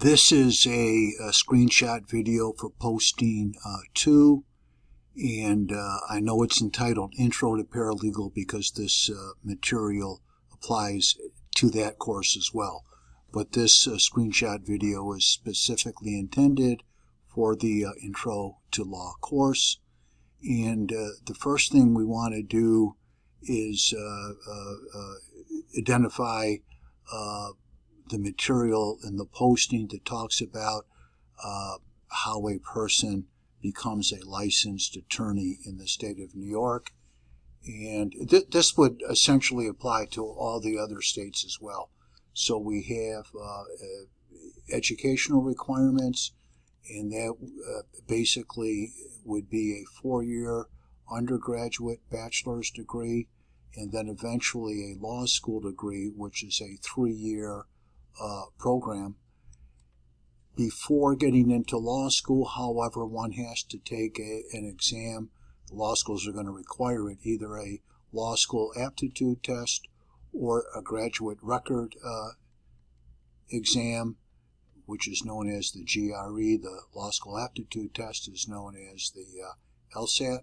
This is a screenshot video for posting 2, and I know it's entitled Intro to Paralegal because this material applies to that course as well. But this screenshot video is specifically intended for the Intro to Law course. And the first thing we want to do is identify the material in the posting that talks about how a person becomes a licensed attorney in the state of New York. And this would essentially apply to all the other states as well. So we have educational requirements, and that basically would be a 4-year undergraduate bachelor's degree, and then eventually a law school degree, which is a 3-year program. Before getting into law school, however, one has to take an exam. The law schools are going to require it, either a law school aptitude test or a graduate record exam, which is known as the GRE. The law school aptitude test is known as the LSAT.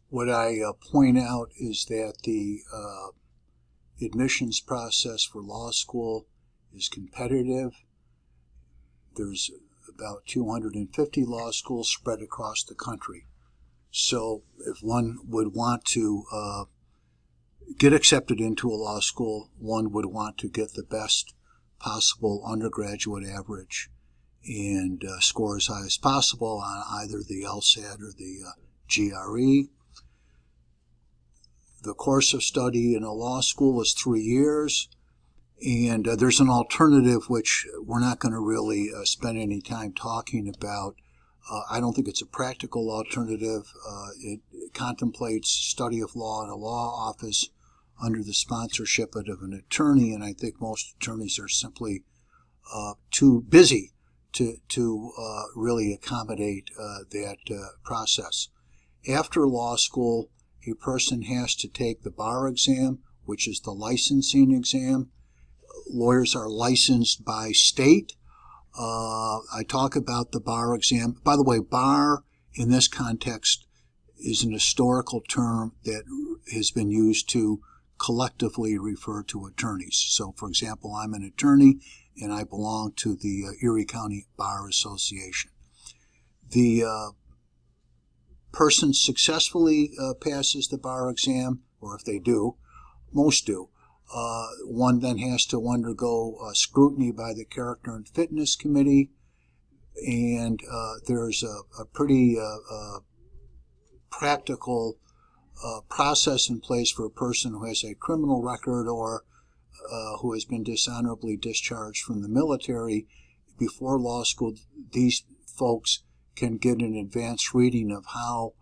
What I point out is that the admissions process for law school is competitive. There's about 250 law schools spread across the country. So if one would want to get accepted into a law school, one would want to get the best possible undergraduate average and score as high as possible on either the LSAT or the GRE. The course of study in a law school is 3 years, and there's an alternative which we're not going to really spend any time talking about. I don't think it's a practical alternative. It contemplates study of law in a law office under the sponsorship of an attorney, and I think most attorneys are simply too busy to really accommodate that process. After law school, a person has to take the bar exam, which is the licensing exam. Lawyers are licensed by state. I talk about the bar exam. By the way, bar in this context is an historical term that has been used to collectively refer to attorneys. So, for example, I'm an attorney and I belong to the Erie County Bar Association. The person successfully passes the bar exam, or if they do, most do. One then has to undergo scrutiny by the Character and Fitness Committee, and there's a pretty practical process in place for a person who has a criminal record or who has been dishonorably discharged from the military. Before law school, these folks can get an advanced reading of how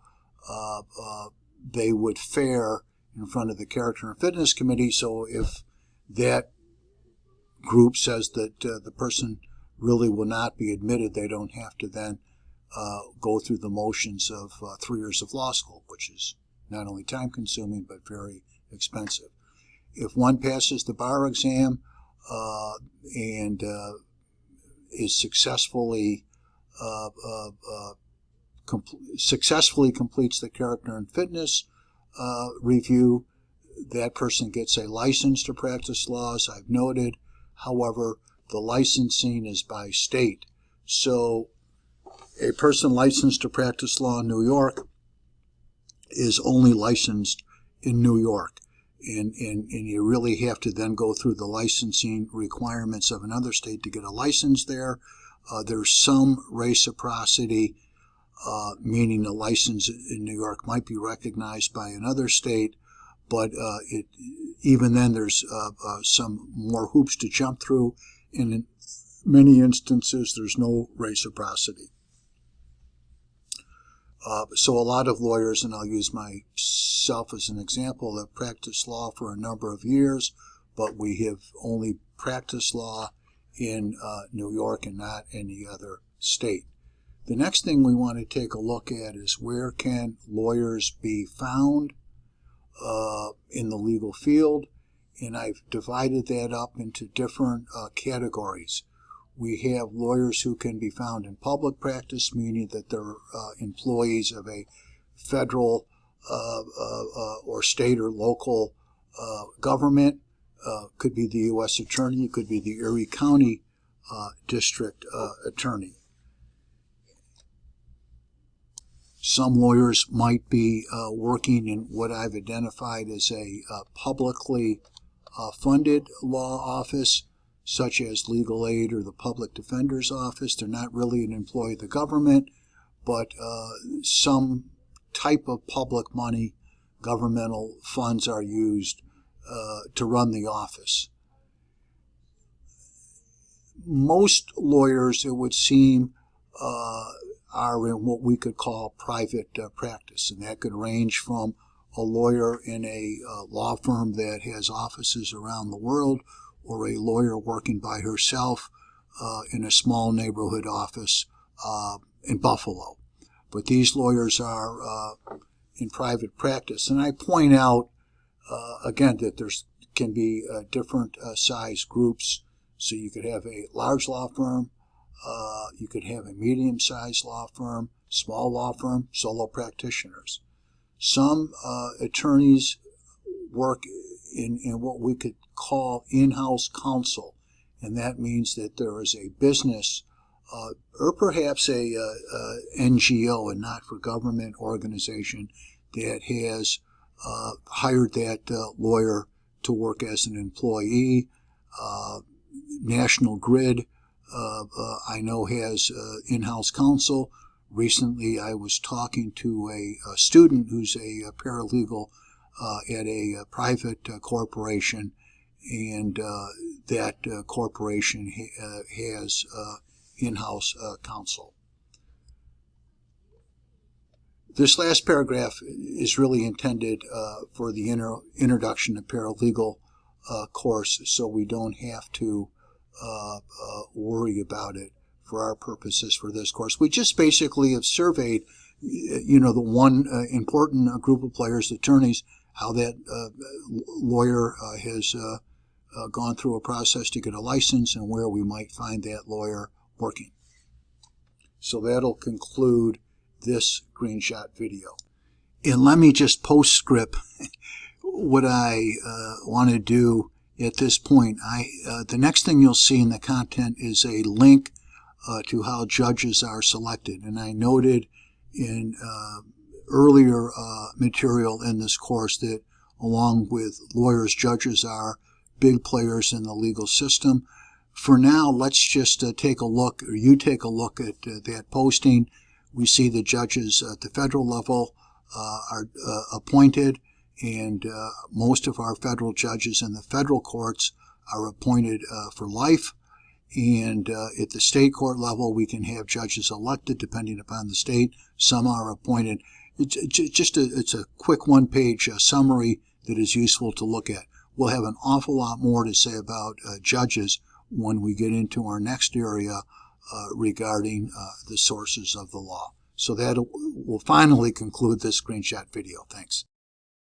they would fare in front of the Character and Fitness Committee. So if that group says that the person really will not be admitted, they don't have to then go through the motions of 3 years of law school, which is not only time-consuming but very expensive. If one passes the bar exam and is successfully completes the Character and Fitness review, that person gets a license to practice law, as I've noted. However, the licensing is by state. So a person licensed to practice law in New York is only licensed in New York. And you really have to then go through the licensing requirements of another state to get a license there. There's some reciprocity, meaning a license in New York might be recognized by another state, but even then there's some more hoops to jump through, and in many instances there's no reciprocity. So a lot of lawyers, and I'll use myself as an example, have practiced law for a number of years, but we have only practiced law in New York and not any other state. The next thing we want to take a look at is where can lawyers be found in the legal field. And I've divided that up into different categories. We have lawyers who can be found in public practice, meaning that they're employees of a federal or state or local government. Could be the U.S. Attorney, could be the Erie County District Attorney. Some lawyers might be working in what I've identified as a publicly funded law office, such as legal aid or the public defender's office. They're not really an employee of the government, but some type of public money, governmental funds are used to run the office. Most lawyers, it would seem, are in what we could call private practice, and that could range from a lawyer in a law firm that has offices around the world, or a lawyer working by herself in a small neighborhood office in Buffalo. But these lawyers are in private practice. And I point out, again, that there can be different size groups. So you could have a large law firm, you could have a medium-sized law firm, small law firm, solo practitioners. Some attorneys work in what we could call in-house counsel, and that means that there is a business or perhaps a NGO, a not-for-government organization, that has hired that lawyer to work as an employee. National Grid, I know, has in-house counsel. Recently, I was talking to a student who's a paralegal at a private corporation, and that corporation has in-house counsel. This last paragraph is really intended for the introduction to paralegal course, so we don't have to worry about it for our purposes for this course. We just basically have surveyed, the one important group of players, attorneys, how that lawyer has gone through a process to get a license and where we might find that lawyer working. So that'll conclude this screenshot video. And let me just postscript what I want to do at this point. The next thing you'll see in the content is a link to how judges are selected. And I noted in earlier material in this course that along with lawyers, judges are big players in the legal system. For now, let's just take a look, or you take a look at that posting. We see the judges at the federal level are appointed, and most of our federal judges in the federal courts are appointed for life. And at the state court level, we can have judges elected depending upon the state. Some are appointed. It's a quick one-page summary that is useful to look at. We'll have an awful lot more to say about judges when we get into our next area regarding the sources of the law. So that will finally conclude this screenshot video. Thanks.